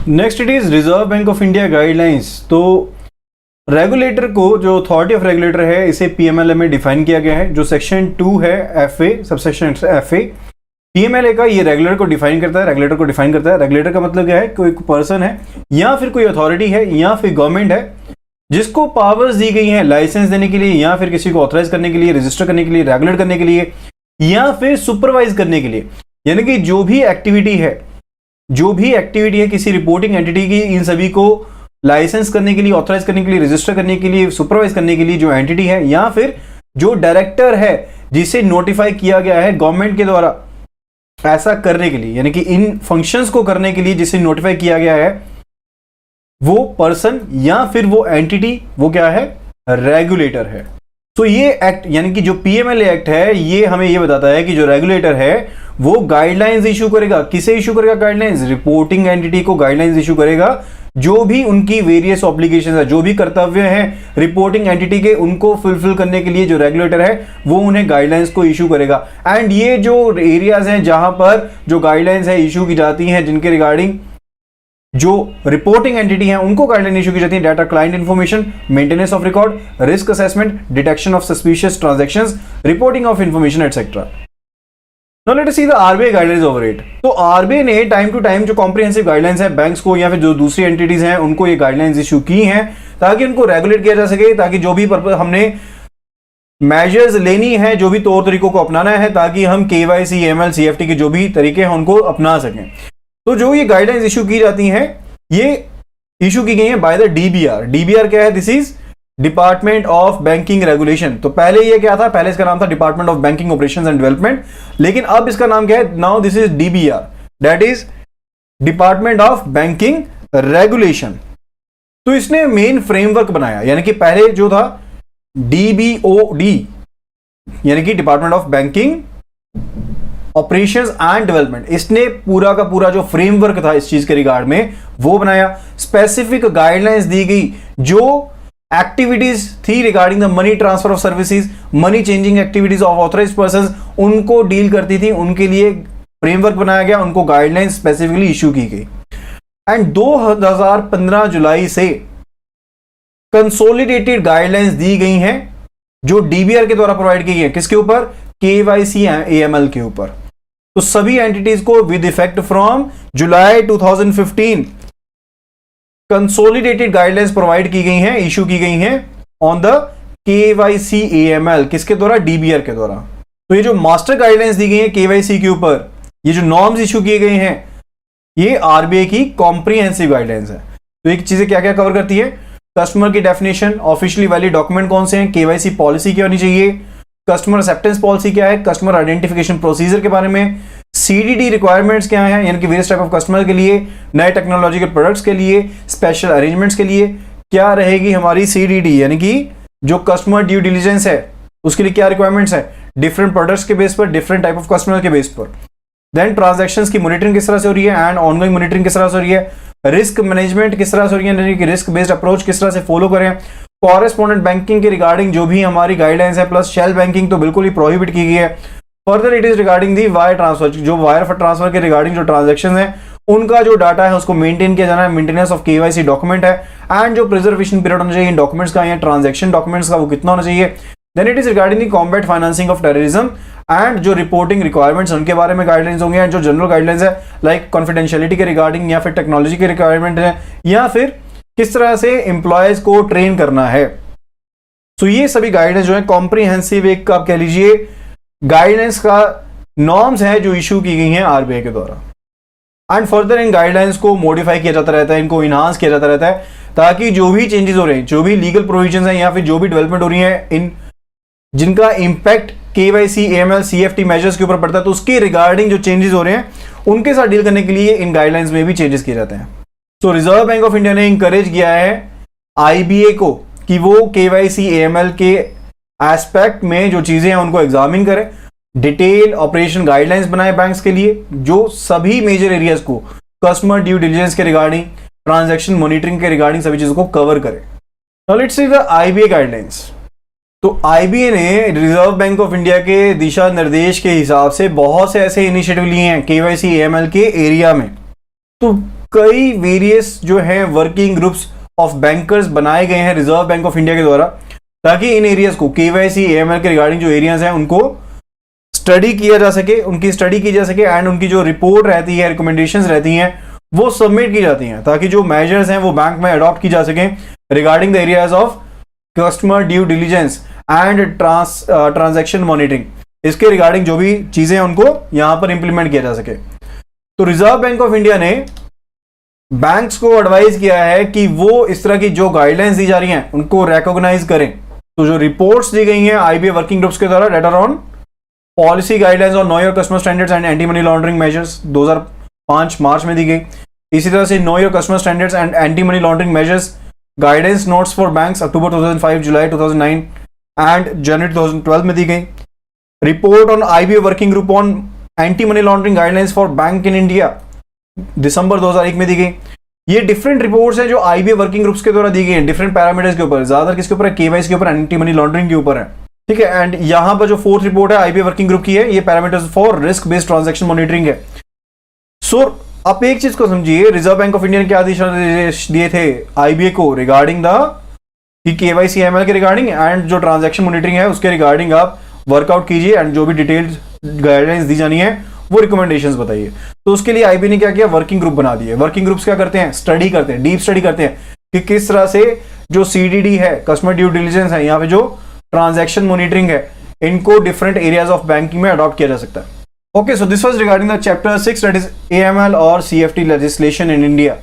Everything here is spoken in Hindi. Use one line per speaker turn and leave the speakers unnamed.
Next it is reserve bank of India guidelines. तो रेगुलेटर को, जो अथॉरिटी ऑफ रेगुलेटर है, इसे पीएमएलए में डिफाइन किया गया है। जो सेक्शन 2 है एफए, सबसेक्शन एफए, पीएमएलए का ये रेगुलेटर को डिफाइन करता है। रेगुलेटर का मतलब क्या है? कोई पर्सन है या फिर कोई अथॉरिटी है या फिर गवर्नमेंट है जिसको पावर्स दी गई हैं लाइसेंस देने के लिए या फिर किसी को ऑथराइज करने के लिए, रजिस्टर करने के लिए, रेगुलेट करने के लिए या फिर सुपरवाइज करने के लिए। यानी कि जो भी एक्टिविटी है किसी रिपोर्टिंग एंटिटी की, इन सभी को लाइसेंस करने के लिए, ऑथराइज करने के लिए, रजिस्टर करने के लिए, सुपरवाइज करने के लिए जो एंटिटी है या फिर जो डायरेक्टर है जिसे नोटिफाई किया गया है गवर्नमेंट के द्वारा ऐसा करने के लिए, यानी कि इन फंक्शंस को करने के लिए जिसे नोटिफाई किया गया है, वो पर्सन या फिर वो एंटिटी, वो क्या है? रेगुलेटर है। तो ये एक्ट, यानी कि जो पीएमएलए एक्ट है, ये हमें ये बताता है कि जो रेगुलेटर है वो गाइडलाइंस इशू करेगा। किसे इशू करेगा गाइडलाइंस? रिपोर्टिंग एंटिटी को गाइडलाइंस इशू करेगा। जो भी उनकी वेरियस ऑब्लिगेशंस है, जो भी कर्तव्य हैं रिपोर्टिंग एंटिटी के, उनको फुलफिल करने के लिए जो रेगुलेटर है वो उन्हें गाइडलाइंस को इशू करेगा। एंड ये जो एरियाज हैं जहां पर जो गाइडलाइंस है इशू की जाती हैं, जिनके रिगार्डिंग जो रिपोर्टिंग एंटिटी है उनको गाइडलाइन इशू की जाती है: data client information, maintenance of record, risk assessment, detection of suspicious transactions, reporting of information etcetera. Now let us see the RBI guidelines over it. तो आरबीआई ने टाइम टू टाइम जो कॉम्प्रिहेंसिव गाइडलाइंस है बैंक्स को या फिर जो दूसरी एंटिटीज हैं उनको ये गाइडलाइंस इशू की हैं ताकि उनको रेगुलेट किया जा सके, ताकि जो भी पर्पस हमने मेजर्स लेनी है, जो भी तौर तरीकों को अपनाना है, ताकि हम केवाईसी, एएमएल, सीएफटी के जो भी तरीके हैं उनको अपना सकें। तो जो ये गाइडलाइंस इशू की जाती हैं, ये इशू की गई हैं बाय द डीबीआर। डीबीआर क्या है? This is department of banking regulation. तो पहले ये क्या था? पहले इसका नाम था department of banking operations and development, लेकिन अब इसका नाम क्या है? Now this is DBR, that is department of banking regulation. तो इसने मेन फ्रेमवर्क बनाया, यानी कि पहले जो था डीबीओडी, यानी कि department of banking operations and development, इसने पूरा का पूरा जो फ्रेमवर्क था इस चीज के रिगार्ड में वो बनाया। स्पेसिफिक गाइडलाइंस दी गई, जो एक्टिविटीज थी regarding the money transfer of services, money changing activities of authorised persons, उनको डील करती थी, उनके लिए फ्रेमवर्क बनाया गया, उनको गाइडलाइंस स्पेसिफिकली इशू की गई। एंड 2015 जुलाई से कंसोलिडेटेड गाइडलाइंस दी गई हैं जो डीबीआर के द्वारा प्रोवाइड की गई है। किसके ऊपर? केवाईसी एएमएल के ऊपर। तो सभी एंटिटीज को with effect from July 2015 consolidated guidelines provide की गई हैं, इशू की गई हैं ऑन द केवाईसी एएमएल। किसके द्वारा? डीबीआर के द्वारा। तो ये जो मास्टर गाइडलाइंस दी गई हैं केवाईसी के ऊपर, ये जो नॉर्म्स इशू किए गए हैं, ये आरबीआई की कॉम्प्रिहेंसिव गाइडलाइंस है। तो एक चीजें क्या क्या कवर करती है? कस्टमर की डेफिनेशन, ऑफिशियली वैलिड डॉक्यूमेंट कौन से हैं, केवाईसी पॉलिसी क्या होनी चाहिए, कस्टमर एक्सेप्टेंस पॉलिसी क्या है, कस्टमर आइडेंटिफिकेशन प्रोसीजर के बारे में, सीडीडी रिक्वायरमेंट्स क्या है, यानी कि वेरियस टाइप ऑफ कस्टमर के लिए, नए टेक्नोलॉजिकल प्रोडक्ट्स के लिए, स्पेशल अरेंजमेंट्स के लिए क्या रहेगी हमारी सीडीडी, यानी कि जो कस्टमर ड्यू डिलीजेंस है उसके लिए क्या रिक्वायरमेंट्स है, डिफरेंट प्रोडक्ट्स के बेस पर, डिफरेंट टाइप ऑफ कस्टमर के बेस पर। देन ट्रांजैक्शंस की मॉनिटरिंग किस तरह से हो रही है एंड ऑनगोइंग मॉनिटरिंग किस तरह से हो रही है, रिस्क मैनेजमेंट किस तरह से हो रही है, यानी कि रिस्क बेस्ड अप्रोच किस तरह से फॉलो करें, कॉरेस्पॉन्डेंट बैंकिंग के रिगार्डिंग जो भी हमारी गाइडलाइंस है, प्लस शेल बैंकिंग तो बिल्कुल ही प्रोहिबिट की गई है। Further it is regarding the wire transfer, जो वायर ट्रांसफर के रिगार्डिंग जो ट्रांजैक्शन है उनका जो डाटा है उसको मेंटेन किया जाना है, मेंटेनेंस ऑफ केवाईसी डॉक्यूमेंट है, एंड जो प्रिजर्वेशन पीरियड होना चाहिए इन डॉक्यूमेंट्स का या ट्रांजैक्शन डॉक्यूमेंट्स का वो कितना होना चाहिए। Then it is regarding the combat financing of terrorism and जो रिपोर्टिंग रिक्वायरमेंट्स उनके बारे में गाइडलाइंस होंगे, एंड जो जनरल गाइडलाइंस है लाइक कॉन्फिडेंशियलिटी के रिगार्डिंग या फिर टेक्नोलॉजी के रिक्वायरमेंट है या फिर किस तरह से एम्प्लॉयज को ट्रेन करना है। तो ये सभी गाइडेंस जो है कॉम्प्रिहेंसिव एक आप कह लीजिए गाइडेंस का नॉर्म्स है जो इशू की गई हैं आरबीआई के द्वारा। एंड फर्दर इन गाइडलाइंस को मॉडिफाई किया जाता रहता है, इनको इनहांस किया जाता रहता है ताकि जो भी चेंजेस हो रहे हैं, जो भी लीगल प्रोविजंस हैं या फिर जो भी डेवलपमेंट हो रही है इन जिनका impact KYC AML CFT measures के ऊपर पड़ता है, तो उसके रिगार्डिंग जो चेंजेस हो रहे हैं उनके साथ डील करने के लिए इन गाइडलाइंस में भी चेंजेस किए जाते हैं। तो रिजर्व बैंक ऑफ इंडिया ने इंकरेज किया है आईबीए को कि वो केवाईसी एएमएल के एस्पेक्ट में जो चीजें हैं उनको एग्जामिन करें, डिटेल ऑपरेशन गाइडलाइंस बनाए बैंक्स के लिए जो सभी मेजर एरियाज को कस्टमर ड्यू डिलीजेंस के रिगार्डिंग, ट्रांजैक्शन मॉनिटरिंग के रिगार्डिंग सभी चीजों को कवर करें। Now let's see the IBA guidelines. तो आईबीए ने रिजर्व बैंक ऑफ इंडिया के दिशा निर्देश के हिसाब से बहुत से ऐसे इनिशिएटिव लिए हैं केवाईसी एएमएल के एरिया में। तो कई वेरियस जो है वर्किंग ग्रुप्स ऑफ बैंकर्स बनाए गए हैं रिजर्व बैंक ऑफ इंडिया के द्वारा, ताकि इन एरियाज को केवाईसी एएमएल के रिगार्डिंग जो एरियाज हैं उनको स्टडी किया जा सके, उनकी स्टडी की जा सके एंड उनकी जो रिपोर्ट रहती है, रिकमेंडेशंस रहती हैं वो सबमिट की जाती हैं, ताकि जो मेजर्स हैं वो बैंक में अडॉप्ट की जा सके regarding the areas of customer due diligence and transaction monitoring. इसके रिगार्डिंग जो भी चीजें हैं उनको यहां पर इंप्लीमेंट किया जा सके। तो रिजर्व बैंक ऑफ इंडिया ने बैंक्स को एडवाइज किया है कि वो इस तरह की जो गाइडलाइंस दी जा रही हैं उनको रिकॉग्नाइज करें। तो जो रिपोर्ट्स दी गई हैं आईबीए वर्किंग ग्रुप्स के द्वारा date are on policy guidelines on know your customer standards and anti money laundering measures 2005 March में दी गई। इसी तरह से know your customer standards and anti money laundering measures guidance notes for banks October 2005, July 2009 and January 2012 में दी गई। Report on IBA working group on anti money laundering guidelines for bank in India December 2001 में दी गई। ये डिफरेंट रिपोर्ट्स हैं जो आईबीए वर्किंग ग्रुप्स के द्वारा दी गई हैं डिफरेंट पैरामीटर्स के ऊपर, ज्यादातर किसके ऊपर है, केवाईसी के ऊपर, एंटी मनी लॉन्ड्रिंग के ऊपर है। ठीक है, एंड यहां पर जो फोर्थ रिपोर्ट है आईबीए वर्किंग ग्रुप की है, ये parameters for risk based transaction monitoring है। सो आप एक चीज को समझिए, रिजर्व बैंक ऑफ इंडिया ने क्या आदेश दिए थे आईबीए को रिगार्डिंग द केवाईसी एएमएल के रिगार्डिंग एंड जो ट्रांजैक्शन मॉनिटरिंग है उसके रिगार्डिंग आप वर्कआउट कीजिए एंड जो भी डिटेल्ड गाइडलाइंस दी जानी है वो रिकमेंडेशंस बताइए। तो उसके लिए आईबी ने क्या किया, वर्किंग ग्रुप बना दिए। वर्किंग ग्रुप्स क्या करते हैं, स्टडी करते हैं, डीप स्टडी करते हैं कि किस तरह से जो सीडीडी है, कस्टमर ड्यू डिलीजेंस है, यहाँ पे जो ट्रांजैक्शन मॉनिटरिंग है, इनको डिफरेंट एरियाज ऑफ बैंकिंग में अडॉप्ट किया जा सकता है। Okay, so this was regarding the chapter 6 that is AML और सीएफटी लेजिस्लेशन इन इंडिया।